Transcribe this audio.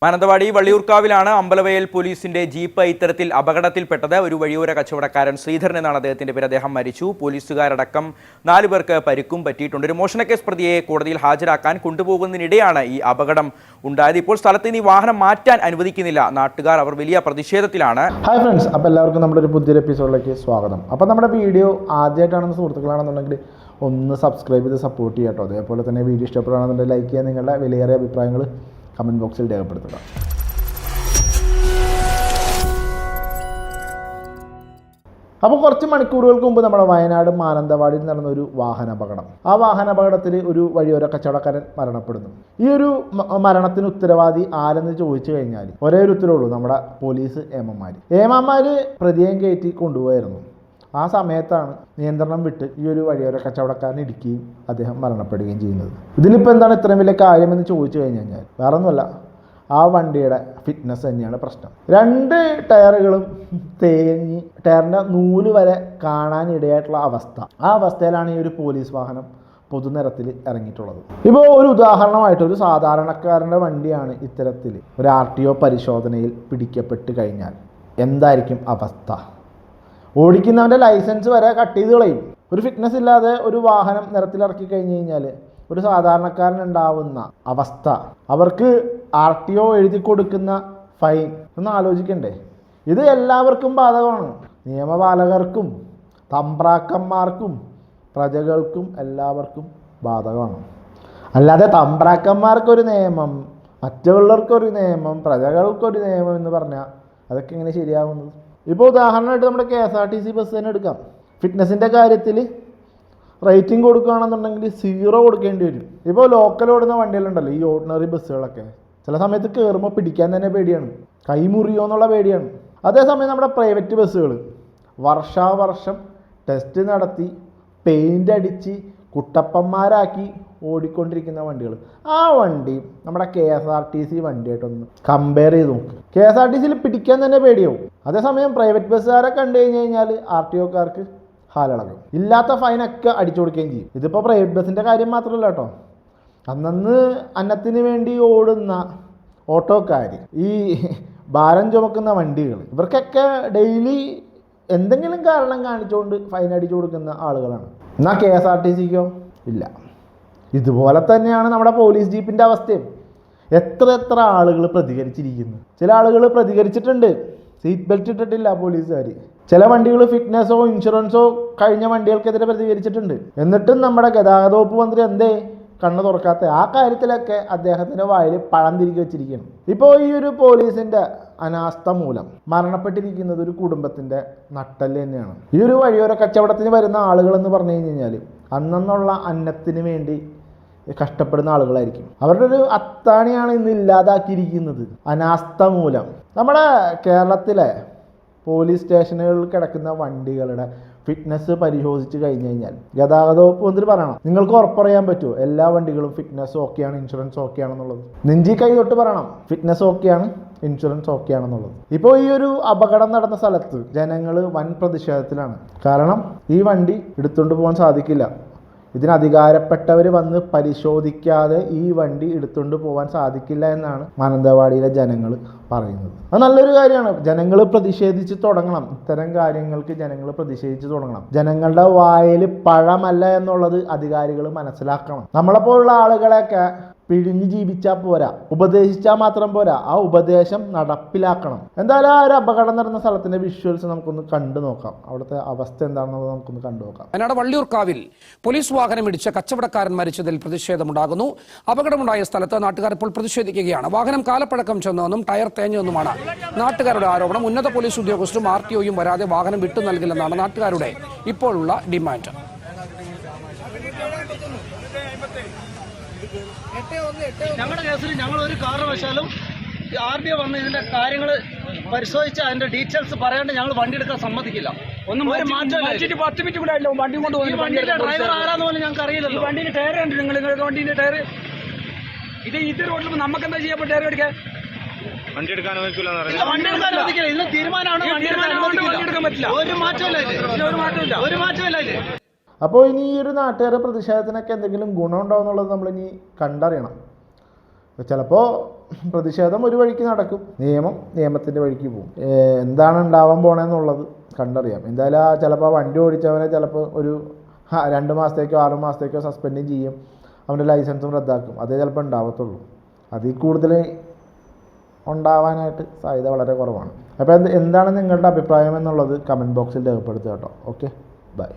മാനന്തവാടി വള്ളിയൂർക്കാവിലാണ് അമ്പലവയൽ പോലീസിന്റെ ജീപ്പ് ഇത്തരത്തിൽ അപകടത്തിൽപ്പെട്ടത്. ഒരു വഴിയോര കച്ചവടക്കാരൻ ശ്രീധരൻ എന്നാണ് അദ്ദേഹത്തിന്റെ പേര്. അദ്ദേഹം മരിച്ചു. പോലീസുകാരടക്കം 4 പേർക്ക് പരിക്കും പറ്റിയിട്ടുണ്ട്. ഒരു മോഷണക്കേസ് പ്രതിയെ കോടതിയിൽ ഹാജരാക്കാൻ കൊണ്ടുപോകുന്നതിനിടെയാണ് ഈ അപകടം ഉണ്ടായത്. ഇപ്പോൾ സ്ഥലത്ത് ഇനി വാഹനം മാറ്റാൻ അനുവദിക്കുന്നില്ല നാട്ടുകാർ. അവർ വലിയ പ്രതിഷേധത്തിലാണ്. ഹായ് ഫ്രണ്ട്സ്, അപ്പോൾ എല്ലാവർക്കും നമ്മുടെ ഒരു പുതിയൊരു എപ്പിസോഡിലേക്ക് സ്വാഗതം. അപ്പോൾ നമ്മുടെ വീഡിയോ ആദ്യമായിട്ടാണെന്ന് സുഹൃത്തുക്കളാണെന്നുണ്ടെങ്കിൽ ഒന്ന് സബ്സ്ക്രൈബ് ചെയ്ത് സപ്പോർട്ട് ചെയ്യാം കേട്ടോ. അതേപോലെ തന്നെ വീഡിയോ ഇഷ്ടപ്പെടുകയാണെന്നുണ്ടെങ്കിൽ ലൈക്ക് ചെയ്യാൻ, നിങ്ങളുടെ വിലയേറിയ അഭിപ്രായങ്ങൾ കമൻറ്റ് ബോക്സിൽ രേഖപ്പെടുത്തുക. അപ്പോൾ കുറച്ച് മണിക്കൂറുകൾക്ക് മുമ്പ് നമ്മുടെ വയനാട് മാനന്തവാടിയിൽ നടന്ന ഒരു വാഹനാപകടം. ആ വാഹനാപകടത്തിൽ ഒരു വഴിയോര കച്ചവടക്കാരൻ മരണപ്പെടുന്നു. ഈ ഒരു മരണത്തിന് ഉത്തരവാദി ആരെന്ന് ചോദിച്ചു കഴിഞ്ഞാൽ ഒരേ ഒരു ഉത്തരവുള്ളൂ, നമ്മുടെ പോലീസ് ഏമാന്മാർ പ്രതിയെയും കയറ്റി കൊണ്ടുപോയായിരുന്നു. ആ സമയത്താണ് നിയന്ത്രണം വിട്ട് ഈ ഒരു വഴിയോര കച്ചവടക്കാരൻ ഇടിക്കുകയും അദ്ദേഹം മരണപ്പെടുകയും ചെയ്യുന്നത്. ഇതിലിപ്പോൾ എന്താണ് ഇത്രയും വലിയ കാര്യമെന്ന് ചോദിച്ചു കഴിഞ്ഞാൽ വേറെ ഒന്നുമല്ല, ആ വണ്ടിയുടെ ഫിറ്റ്നസ് തന്നെയാണ് പ്രശ്നം. 2 ടയറുകളും തേഞ്ഞ് ടയറിൻ്റെ നൂല് വരെ കാണാനിടയായിട്ടുള്ള അവസ്ഥ. ആ അവസ്ഥയിലാണ് ഈ ഒരു പോലീസ് വാഹനം പൊതുനിരത്തിൽ ഇറങ്ങിയിട്ടുള്ളത്. ഇപ്പോൾ ഒരു ഉദാഹരണമായിട്ട് ഒരു സാധാരണക്കാരൻ്റെ വണ്ടിയാണ് ഇത്തരത്തിൽ ഒരു RTO പരിശോധനയിൽ പിടിക്കപ്പെട്ട് കഴിഞ്ഞാൽ എന്തായിരിക്കും അവസ്ഥ? ഓടിക്കുന്നവൻ്റെ ലൈസൻസ് വരെ കട്ട് ചെയ്ത് കളയും. ഒരു ഫിറ്റ്നസ് ഇല്ലാതെ ഒരു വാഹനം നിരത്തിലിറക്കി കഴിഞ്ഞ് കഴിഞ്ഞാൽ ഒരു സാധാരണക്കാരനുണ്ടാവുന്ന അവസ്ഥ, അവർക്ക് RTO എഴുതി കൊടുക്കുന്ന ഫൈൻ ഒന്ന് ആലോചിക്കണ്ടേ? ഇത് എല്ലാവർക്കും ബാധകമാണ്. നിയമപാലകർക്കും തമ്പ്രാക്കന്മാർക്കും പ്രജകൾക്കും എല്ലാവർക്കും ബാധകമാണ്. അല്ലാതെ തമ്പ്രാക്കന്മാർക്കൊരു നിയമം, മറ്റുള്ളവർക്കൊരു നിയമം, പ്രജകൾക്കൊരു നിയമം എന്ന് പറഞ്ഞാൽ അതൊക്കെ എങ്ങനെ ശരിയാവുന്നത്? ഇപ്പോൾ ഉദാഹരണമായിട്ട് നമ്മുടെ KSRTC ബസ് തന്നെ എടുക്കാം. ഫിറ്റ്നസിൻ്റെ കാര്യത്തിൽ റേറ്റിംഗ് കൊടുക്കുകയാണെന്നുണ്ടെങ്കിൽ 0 കൊടുക്കേണ്ടി വരും. ഇപ്പോൾ ലോക്കൽ ഓടുന്ന വണ്ടികളുണ്ടല്ലോ, ഈ ഓർഡിനറി ബസ്സുകളൊക്കെ ചില സമയത്ത് കയറുമ്പോൾ പിടിക്കാൻ തന്നെ പേടിയാണ്, കൈ മുറിയോ എന്നുള്ള പേടിയാണ്. അതേസമയം നമ്മുടെ പ്രൈവറ്റ് ബസ്സുകൾ വർഷാവർഷം ടെസ്റ്റ് നടത്തി പെയിൻ്റ് അടിച്ച് കുട്ടപ്പന്മാരാക്കി ഓടിക്കൊണ്ടിരിക്കുന്ന വണ്ടികൾ, ആ വണ്ടി നമ്മുടെ KSRTC വണ്ടിയായിട്ടൊന്ന് കമ്പയർ ചെയ്ത് നോക്ക്. KSRTCയിൽ പിടിക്കാൻ തന്നെ പേടിയാവും. അതേസമയം പ്രൈവറ്റ് ബസ്സുകാരെ കണ്ടു കഴിഞ്ഞ് കഴിഞ്ഞാൽ RTOക്കാർക്ക് ഹാലിളകും. ഇല്ലാത്ത ഫൈനൊക്കെ അടിച്ചു കൊടുക്കുകയും ചെയ്യും. ഇതിപ്പോൾ പ്രൈവറ്റ് ബസ്സിൻ്റെ കാര്യം മാത്രമല്ല കേട്ടോ, അന്നന്ന് അന്നത്തിന് വേണ്ടി ഓടുന്ന ഓട്ടോക്കാർ, ഈ ഭാരം ചുമക്കുന്ന വണ്ടികൾ, ഇവർക്കൊക്കെ ഡെയിലി എന്തെങ്കിലും കാരണം കാണിച്ചുകൊണ്ട് ഫൈൻ അടിച്ചു കൊടുക്കുന്ന ആളുകളാണ്. എന്നാൽ KSRTCക്കോ ഇല്ല. ഇതുപോലെ തന്നെയാണ് നമ്മുടെ പോലീസ് ജീപ്പിൻ്റെ അവസ്ഥയും. എത്ര ആളുകൾ പ്രതികരിച്ചിരിക്കുന്നു. ചില ആളുകൾ പ്രതികരിച്ചിട്ടുണ്ട്, സീറ്റ് ബെൽറ്റ് ഇട്ടിട്ടില്ല പോലീസുകാർ. ചില വണ്ടികൾ ഫിറ്റ്നസോ ഇൻഷുറൻസോ കഴിഞ്ഞ വണ്ടികൾക്കെതിരെ പ്രതികരിച്ചിട്ടുണ്ട്. എന്നിട്ടും നമ്മുടെ ഗതാഗത വകുപ്പ് മന്ത്രി എന്തേ കണ്ണ് തുറക്കാത്ത? ആ കാര്യത്തിലൊക്കെ അദ്ദേഹത്തിൻ്റെ വായിൽ പഴം തിരികെ വെച്ചിരിക്കുകയാണ്. ഇപ്പോൾ ഈ ഒരു പോലീസിൻ്റെ അനാസ്ഥ മൂലം മരണപ്പെട്ടിരിക്കുന്നത് ഒരു കുടുംബത്തിൻ്റെ നട്ടെല്ല് തന്നെയാണ്. ഈ ഒരു വഴിയോര കച്ചവടത്തിന് വരുന്ന ആളുകളെന്ന് പറഞ്ഞു കഴിഞ്ഞാൽ അന്നുള്ള അന്നത്തിന് വേണ്ടി കഷ്ടപ്പെടുന്ന ആളുകളായിരിക്കും. അവരുടെ ഒരു അത്താണിയാണ് ഇന്ന് ഇല്ലാതാക്കിയിരിക്കുന്നത് അനാസ്ഥ മൂലം. നമ്മുടെ കേരളത്തിലെ പോലീസ് സ്റ്റേഷനുകളിൽ കിടക്കുന്ന വണ്ടികളുടെ ഫിറ്റ്നസ് പരിശോധിച്ച് കഴിഞ്ഞ് കഴിഞ്ഞാൽ ഗതാഗത വകുപ്പ് മന്ത്രി പറയണം, നിങ്ങൾക്ക് ഉറപ്പറിയാൻ പറ്റുമോ എല്ലാ വണ്ടികളും ഫിറ്റ്നസ് ഓക്കെയാണ്, ഇൻഷുറൻസ് ഓക്കെ ആണെന്നുള്ളത്? നെഞ്ചി കൈ തൊട്ട് പറയണം ഫിറ്റ്നസ് ഓക്കെയാണ്, ഇൻഷുറൻസ് ഓക്കെ ആണെന്നുള്ളത്. ഇപ്പോൾ ഈ ഒരു അപകടം നടന്ന സ്ഥലത്ത് ജനങ്ങൾ വൻ പ്രതിഷേധത്തിലാണ്. കാരണം ഈ വണ്ടി എടുത്തുകൊണ്ട് പോകാൻ സാധിക്കില്ല. ഇതിന് അധികാരപ്പെട്ടവർ വന്ന് പരിശോധിക്കാതെ ഈ വണ്ടി എടുത്തുകൊണ്ട് പോകാൻ സാധിക്കില്ല എന്നാണ് മാനന്തവാടിയിലെ ജനങ്ങൾ പറയുന്നത്. അത് നല്ലൊരു കാര്യമാണ്. ജനങ്ങൾ പ്രതിഷേധിച്ച് തുടങ്ങണം. ഇത്തരം കാര്യങ്ങൾക്ക് ജനങ്ങൾ പ്രതിഷേധിച്ച് തുടങ്ങണം. ജനങ്ങളുടെ വായിൽ പഴമല്ല എന്നുള്ളത് അധികാരികൾ മനസ്സിലാക്കണം. നമ്മളെപ്പോലുള്ള ആളുകളെയൊക്കെ പിഴിഞ്ഞ് ജീവിച്ചാൽ പോരാ, ഉപദേശിച്ചാൽ മാത്രം പോരാ, ആ ഉപദേശം നടപ്പിലാക്കണം. എന്തായാലും ആ ഒരു അപകടം നടന്ന സ്ഥലത്തിന്റെ വിഷ്വൽസ് നമുക്കൊന്ന് കണ്ടു നോക്കാം. അവിടുത്തെ അവസ്ഥ എന്താണെന്നുള്ളത് നമുക്കൊന്ന് കണ്ടു നോക്കാം. വയനാട് വള്ളിയൂർക്കാവിൽ പോലീസ് വാഹനം ഇടിച്ച് കച്ചവടക്കാരൻ മരിച്ചതിൽ പ്രതിഷേധമുണ്ടാകുന്നു. അപകടമുണ്ടായ സ്ഥലത്ത് നാട്ടുകാർ ഇപ്പോൾ പ്രതിഷേധിക്കുകയാണ്. വാഹനം കാലപ്പഴക്കം ചെന്നതെന്നും ടയർ തേഞ്ഞെന്നുമാണ് നാട്ടുകാരുടെ ആരോപണം. ഉന്നത പോലീസ് ഉദ്യോഗസ്ഥരും RTOയും വരാതെ വാഹനം വിട്ടു നൽകില്ലെന്നാണ് നാട്ടുകാരുടെ ഇപ്പോഴുള്ള ഡിമാൻഡ്. ഞങ്ങളുടെ കേസിൽ ഞങ്ങൾ ഒരു കാരണവശാലും RTO വന്ന് ഇതിന്റെ കാര്യങ്ങൾ പരിശോധിച്ച് അതിന്റെ ഡീറ്റെയിൽസ് പറയാണ്ട് ഞങ്ങൾ വണ്ടി എടുക്കാൻ സമ്മതിക്കില്ല. ഒന്നും ഒരു മാറ്റം 10 മിനിറ്റ് കൂടെ ആയില്ല വണ്ടി കൊണ്ട് പോകുന്നത്. വണ്ടിയുടെ ഡ്രൈവർ ആരാന്ന് പോലും ഞങ്ങൾക്ക് അറിയില്ലല്ലോ. വണ്ടിന്റെ ടയർ ഉണ്ട്, നിങ്ങളുടെ വണ്ടിന്റെ ടയർ ഇത് റോഡിൽ നമുക്ക് എന്താ ചെയ്യാൻ ടയർ എടുക്കാൻ? വണ്ടി എടുക്കാൻ അനുവദിക്കില്ല. ഇന്ന് തീരുമാനമാണ്. വണ്ടി എടുക്കാൻ പറ്റില്ല. ഒരു മാറ്റമില്ല. അപ്പോൾ ഇനി ഈ ഒരു നാട്ടുകാരുടെ പ്രതിഷേധത്തിനൊക്കെ എന്തെങ്കിലും ഗുണം ഉണ്ടാവും എന്നുള്ളത് നമ്മളിനി കണ്ടറിയണം. ചിലപ്പോൾ പ്രതിഷേധം ഒരു വഴിക്ക് നടക്കും, നിയമത്തിൻ്റെ വഴിക്ക് പോകും. എന്താണ് ഉണ്ടാവാൻ പോണേന്നുള്ളത് കണ്ടറിയാം. എന്തായാലും ചിലപ്പോൾ വണ്ടി ഓടിച്ചവനെ ചിലപ്പോൾ ഒരു 2 മാസത്തേക്കോ 6 മാസത്തേക്കോ സസ്പെൻഡ് ചെയ്യും, അവൻ്റെ ലൈസൻസും റദ്ദാക്കും. അതേ ചിലപ്പോൾ ഉണ്ടാവത്തുള്ളൂ. അതിൽ കൂടുതൽ ഉണ്ടാവാനായിട്ട് സാധ്യത വളരെ കുറവാണ്. അപ്പോൾ എന്താണ് നിങ്ങളുടെ അഭിപ്രായം എന്നുള്ളത് കമൻറ്റ് ബോക്സിൽ രേഖപ്പെടുത്തുക കേട്ടോ. Okay, by.